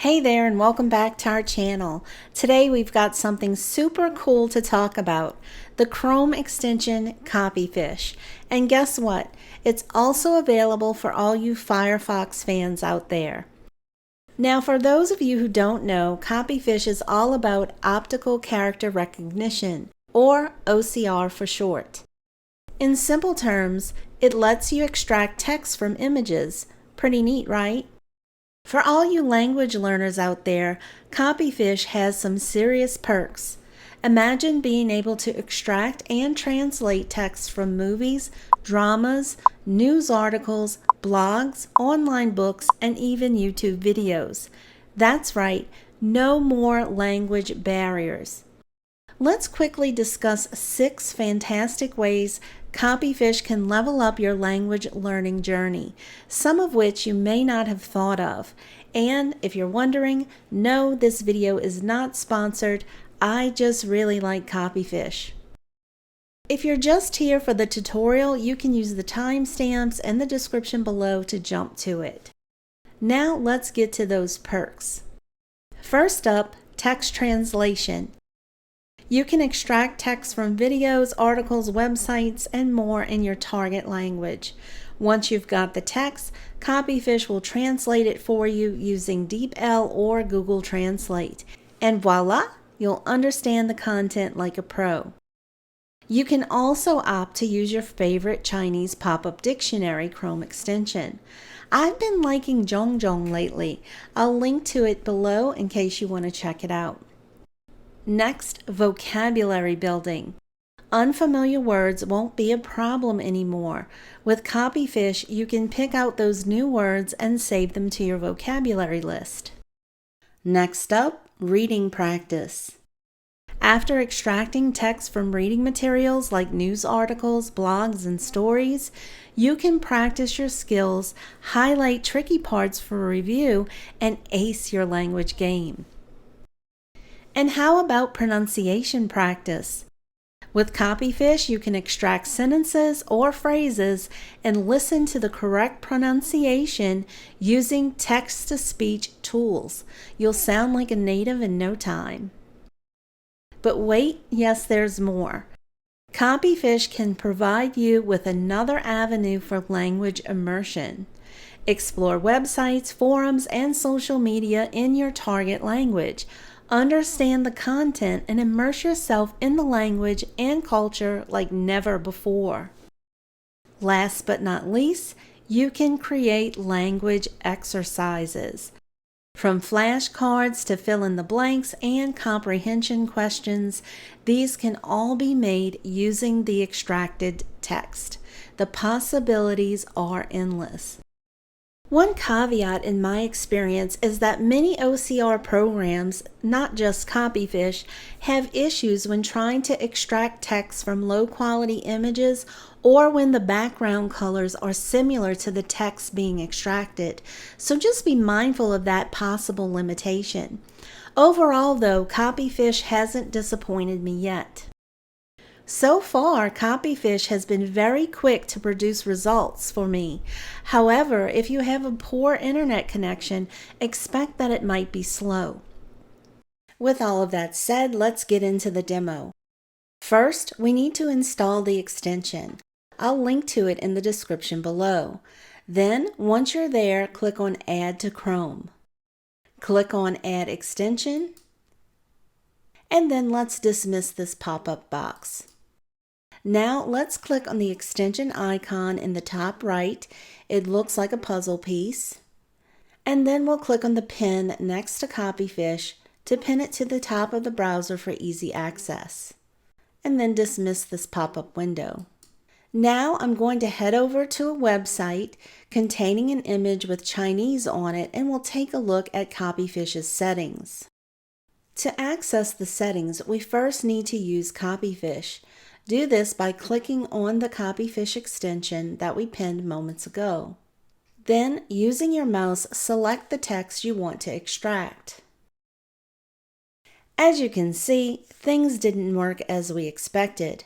Hey there and welcome back to our channel. Today we've got something super cool to talk about, the Chrome extension Copyfish. And guess what? It's also available for all you Firefox fans out there. Now for those of you who don't know, Copyfish is all about optical character recognition, or OCR for short. In simple terms, it lets you extract text from images. Pretty neat, right? For all you language learners out there, Copyfish has some serious perks. Imagine being able to extract and translate text from movies, dramas, news articles, blogs, online books, and even YouTube videos. That's right, no more language barriers. Let's quickly discuss 6 fantastic ways Copyfish can level up your language learning journey, some of which you may not have thought of. And if you're wondering, no, this video is not sponsored. I just really like Copyfish. If you're just here for the tutorial, you can use the timestamps in the description below to jump to it. Now let's get to those perks. First up, text translation. You can extract text from videos, articles, websites, and more in your target language. Once you've got the text, Copyfish will translate it for you using DeepL or Google Translate. And voila, you'll understand the content like a pro. You can also opt to use your favorite Chinese Popup Dictionary Chrome extension. I've been liking Zhongzhong lately. I'll link to it below in case you want to check it out. Next, vocabulary building. Unfamiliar words won't be a problem anymore. With Copyfish, you can pick out those new words and save them to your vocabulary list. Next up, reading practice. After extracting text from reading materials like news articles, blogs, and stories, you can practice your skills, highlight tricky parts for review, and ace your language game. And how about pronunciation practice? With Copyfish, you can extract sentences or phrases and listen to the correct pronunciation using text-to-speech tools. You'll sound like a native in no time. But wait, yes, there's more. Copyfish can provide you with another avenue for language immersion. Explore websites, forums, and social media in your target language. Understand the content and immerse yourself in the language and culture like never before. Last but not least, you can create language exercises. From flashcards to fill in the blanks and comprehension questions, these can all be made using the extracted text. The possibilities are endless. One caveat in my experience is that many OCR programs, not just Copyfish, have issues when trying to extract text from low-quality images or when the background colors are similar to the text being extracted. So just be mindful of that possible limitation. Overall, though, Copyfish hasn't disappointed me yet. So far, Copyfish has been very quick to produce results for me. However, if you have a poor internet connection, expect that it might be slow. With all of that said, let's get into the demo. First, we need to install the extension. I'll link to it in the description below. Then, once you're there, click on Add to Chrome. Click on Add Extension, and then let's dismiss this pop-up box. Now let's click on the extension icon in the top right. It looks like a puzzle piece. And then we'll click on the pin next to Copyfish to pin it to the top of the browser for easy access. And then dismiss this pop-up window. Now I'm going to head over to a website containing an image with Chinese on it, and we'll take a look at Copyfish's settings. To access the settings, we first need to use Copyfish. Do this by clicking on the Copyfish extension that we pinned moments ago. Then, using your mouse, select the text you want to extract. As you can see, things didn't work as we expected.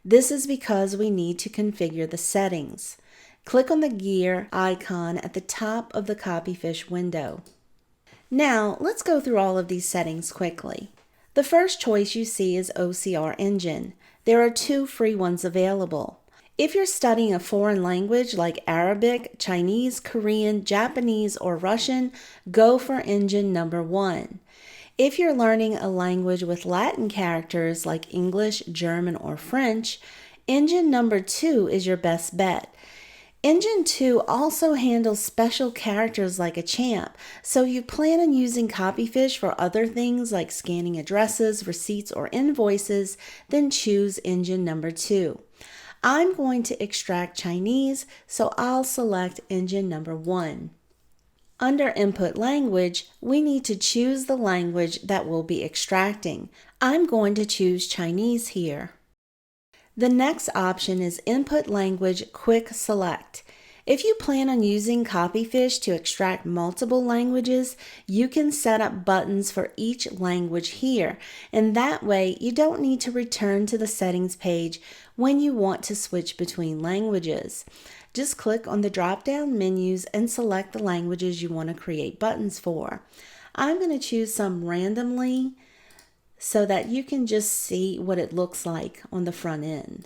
This is because we need to configure the settings. Click on the gear icon at the top of the Copyfish window. Now, let's go through all of these settings quickly. The first choice you see is OCR Engine. There are 2 free ones available. If you're studying a foreign language like Arabic, Chinese, Korean, Japanese, or Russian, go for engine number 1. If you're learning a language with Latin characters like English, German, or French, engine number 2 is your best bet. Engine 2 also handles special characters like a champ, so if you plan on using Copyfish for other things like scanning addresses, receipts, or invoices, then choose engine number 2. I'm going to extract Chinese, so I'll select engine number 1. Under Input Language, we need to choose the language that we'll be extracting. I'm going to choose Chinese here. The next option is Input Language Quick Select. If you plan on using Copyfish to extract multiple languages, you can set up buttons for each language here, and that way you don't need to return to the settings page when you want to switch between languages. Just click on the drop-down menus and select the languages you want to create buttons for. I'm going to choose some randomly so that you can just see what it looks like on the front end.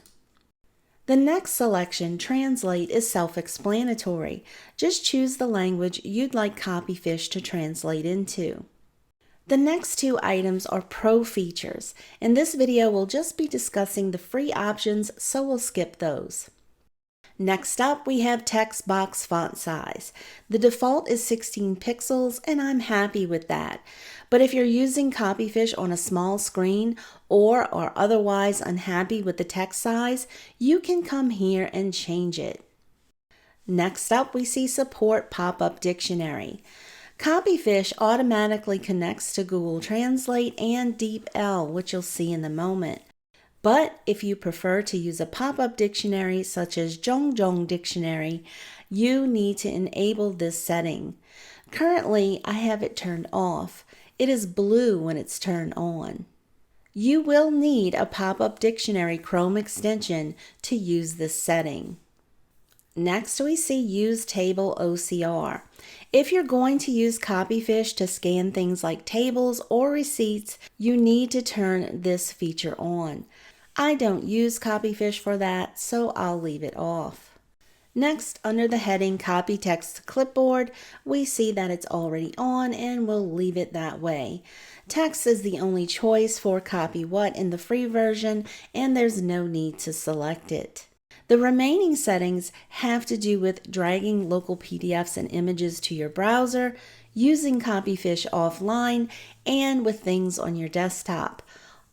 The next selection, Translate, is self-explanatory. Just choose the language you'd like Copyfish to translate into. The next 2 items are Pro features. In this video, we'll just be discussing the free options, so we'll skip those. Next up, we have text box font size. The default is 16 pixels, and I'm happy with that. But if you're using Copyfish on a small screen or are otherwise unhappy with the text size, you can come here and change it. Next up, we see support Popup Dictionary. Copyfish automatically connects to Google Translate and DeepL, which you'll see in a moment. But if you prefer to use a pop-up dictionary such as Zhong Dictionary, you need to enable this setting. Currently, I have it turned off. It is blue when it's turned on. You will need a Popup Dictionary Chrome extension to use this setting. Next, we see Use Table OCR. If you're going to use Copyfish to scan things like tables or receipts, you need to turn this feature on. I don't use Copyfish for that, so I'll leave it off. Next, under the heading Copy Text to Clipboard, we see that it's already on and we'll leave it that way. Text is the only choice for Copy What in the free version, and there's no need to select it. The remaining settings have to do with dragging local PDFs and images to your browser, using Copyfish offline, and with things on your desktop.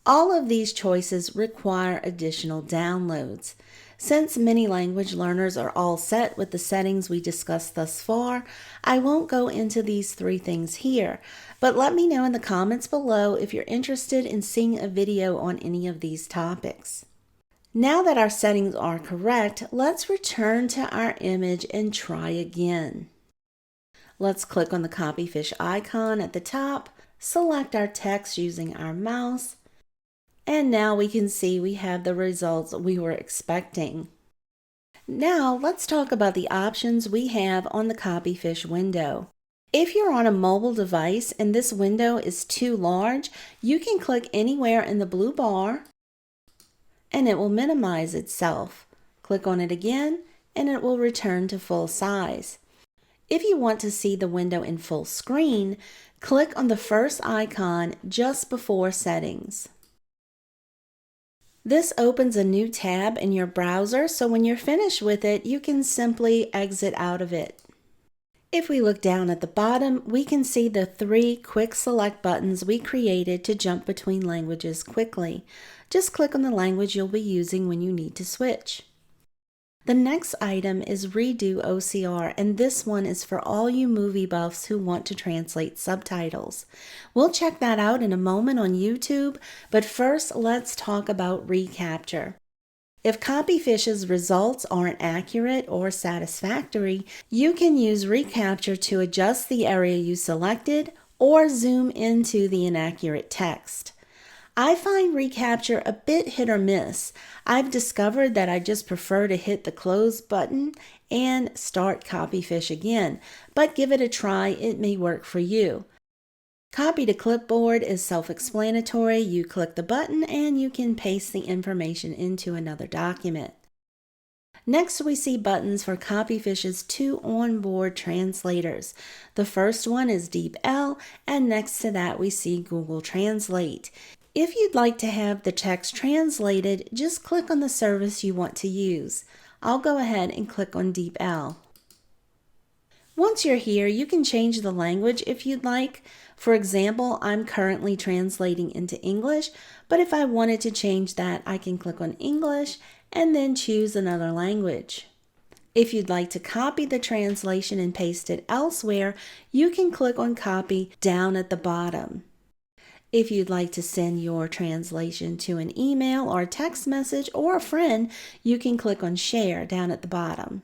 All of these choices require additional downloads. Since many language learners are all set with the settings we discussed thus far, I won't go into these 3 things here, but let me know in the comments below if you're interested in seeing a video on any of these topics. Now that our settings are correct, let's return to our image and try again. Let's click on the Copyfish icon at the top, select our text using our mouse, and now we can see we have the results we were expecting. Now let's talk about the options we have on the Copyfish window. If you're on a mobile device and this window is too large, you can click anywhere in the blue bar and it will minimize itself. Click on it again and it will return to full size. If you want to see the window in full screen, click on the first icon just before Settings. This opens a new tab in your browser, so when you're finished with it, you can simply exit out of it. If we look down at the bottom, we can see the 3 quick select buttons we created to jump between languages quickly. Just click on the language you'll be using when you need to switch. The next item is Redo OCR, and this one is for all you movie buffs who want to translate subtitles. We'll check that out in a moment on YouTube, but first let's talk about Recapture. If Copyfish's results aren't accurate or satisfactory, you can use Recapture to adjust the area you selected or zoom into the inaccurate text. I find Recapture a bit hit or miss. I've discovered that I just prefer to hit the close button and start Copyfish again, but give it a try, it may work for you. Copy to clipboard is self-explanatory. You click the button and you can paste the information into another document. Next, we see buttons for Copyfish's two onboard translators. The first one is DeepL, and next to that we see Google Translate. If you'd like to have the text translated, just click on the service you want to use. I'll go ahead and click on DeepL. Once you're here, you can change the language if you'd like. For example, I'm currently translating into English, but if I wanted to change that, I can click on English and then choose another language. If you'd like to copy the translation and paste it elsewhere, you can click on Copy down at the bottom. If you'd like to send your translation to an email or text message or a friend, you can click on Share down at the bottom.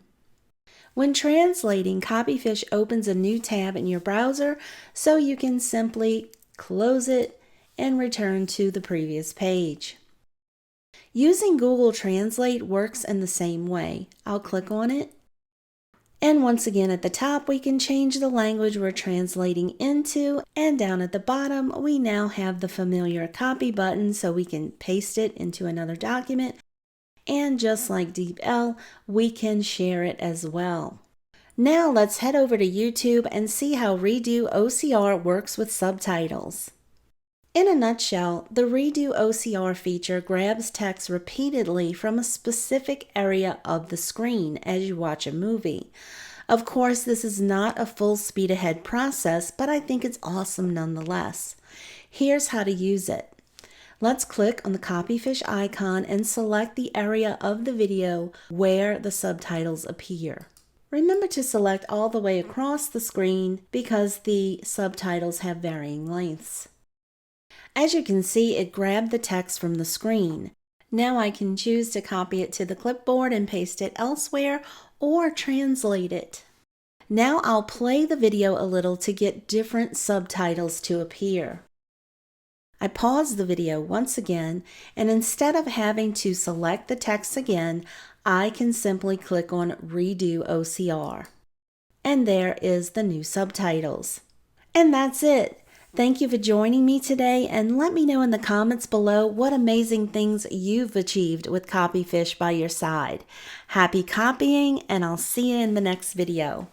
When translating, Copyfish opens a new tab in your browser, so you can simply close it and return to the previous page. Using Google Translate works in the same way. I'll click on it. And once again at the top, we can change the language we're translating into, and down at the bottom, we now have the familiar copy button so we can paste it into another document. And just like DeepL, we can share it as well. Now let's head over to YouTube and see how Redo OCR works with subtitles. In a nutshell, the Redo OCR feature grabs text repeatedly from a specific area of the screen as you watch a movie. Of course, this is not a full speed ahead process, but I think it's awesome nonetheless. Here's how to use it. Let's click on the Copyfish icon and select the area of the video where the subtitles appear. Remember to select all the way across the screen because the subtitles have varying lengths. As you can see, it grabbed the text from the screen. Now I can choose to copy it to the clipboard and paste it elsewhere or translate it. Now I'll play the video a little to get different subtitles to appear. I pause the video once again, and instead of having to select the text again, I can simply click on Redo OCR. And there is the new subtitles. And that's it. Thank you for joining me today, and let me know in the comments below what amazing things you've achieved with Copyfish by your side. Happy copying, and I'll see you in the next video.